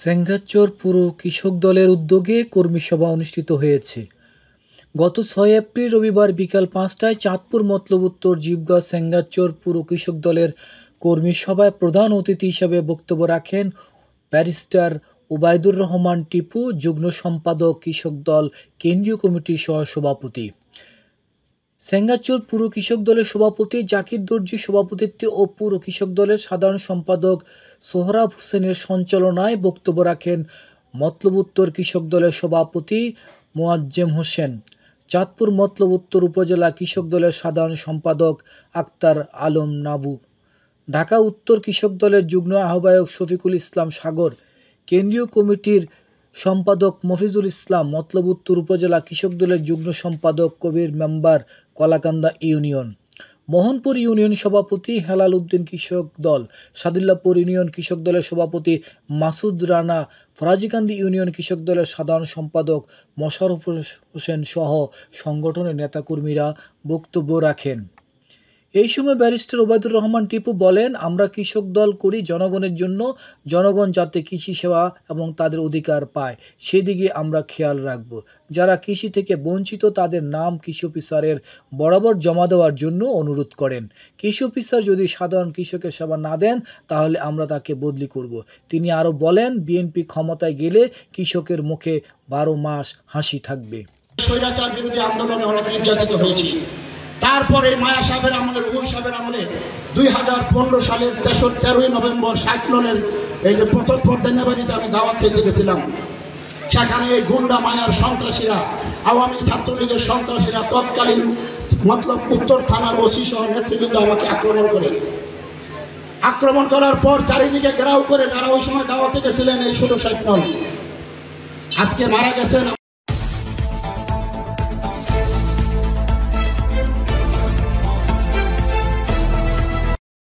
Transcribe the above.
সেঙ্গাচর পুর কৃষক দলের উদ্যোগে কর্মী সভা অনুষ্ঠিত হয়েছে। গত ৬ এপ্রিল রবিবার বিকাল ৫টায় চাঁদপুর মতলব উত্তর জীবগাঁ সেঙ্গাচর পুর কৃষক দলের কর্মী সভায় প্রধান অতিথি হিসেবে বক্তব্য রাখেন ব্যারিস্টার ওবায়দুর রহমান টিপু, যুগ্ম সম্পাদক, কৃষক দল কেন্দ্রীয় কমিটির সহ-সভাপতি। সেঙ্গাচর পুর কৃষক দলের সভাপতি জাকির দর্জি সভাপতিত্বে ও পুর কৃষক দলের সাধারণ সম্পাদক সোহরাব হোসেনের সঞ্চালনায় বক্তব্য রাখেন মতলব উত্তর কৃষক দলের সভাপতি মোয়াজ্জেম হোসেন, চাঁদপুর মতলব উত্তর উপজেলা কৃষক দলের সাধারণ সম্পাদক আক্তার আলম নাবু, ঢাকা উত্তর কৃষক দলের যুগ্ম আহ্বায়ক শফিকুল ইসলাম সাগর, কেন্দ্রীয় কমিটির সম্পাদক মফিজুল ইসলাম, মতলব উত্তর উপজেলা কৃষক দলের যুগ্ম সম্পাদক Kabir member Kalakanda union, Mohanpur union সভাপতি হেলাল উদ্দিন কৃষক দল, সাদুল্লাপুর ইউনিয়ন কৃষক দলের সভাপতি মাসুদ রানা, ফরাজিকান্দি ইউনিয়ন কৃষক দলের সাধারণ সম্পাদক মোশাররফ হোসেন সহ সংগঠনের নেতাকর্মীরা বক্তব্য রাখেন। এই সময় ব্যারিস্টার ওবায়দুর রহমান টিপু বলেন, আমরা কৃষক দল করি জনগণের জন্য, জনগণ যাতে কৃষি সেবা এবং তাদের অধিকার পায় সেদিকে আমরা খেয়াল রাখব। যারা কৃষি থেকে বঞ্চিত তাদের নাম কৃষি অফিসারের বরাবর জমা দেওয়ার জন্য অনুরোধ করেন। কৃষি অফিসার যদি সাধারণ কৃষকের সেবা না দেন তাহলে আমরা তাকে বদলি করব। তিনি আরও বলেন, বিএনপি ক্ষমতায় গেলে কৃষকের মুখে 12 মাস হাসি থাকবে। স্বৈরাচার বিরোধী আন্দোলনে অনেক নির্যাতিত হয়েছি। তারপরে মায়া সাহেবের আমলে, রুহুল সাহেবের আমলে 2015 সালের 13ই নভেম্বর সাইক্লোনের এই যে প্রথম পর্দানিবাড়িতে আমি দাওয়াত খেতে গেছিলাম। সেখানে এই গুন্ডা মায়ার সন্ত্রাসীরা, আওয়ামী ছাত্রলীগের সন্ত্রাসীরা তৎকালীন মতলব উত্তর থানার ওসি সহ নেতৃবৃন্দ আমাকে আক্রমণ করার পর চারিদিকে ঘেরাও করে যারা ওই সময় দাওয়াতে গেছিলেন এই 16 সাইক্লোন আজকে মারা গেছেন।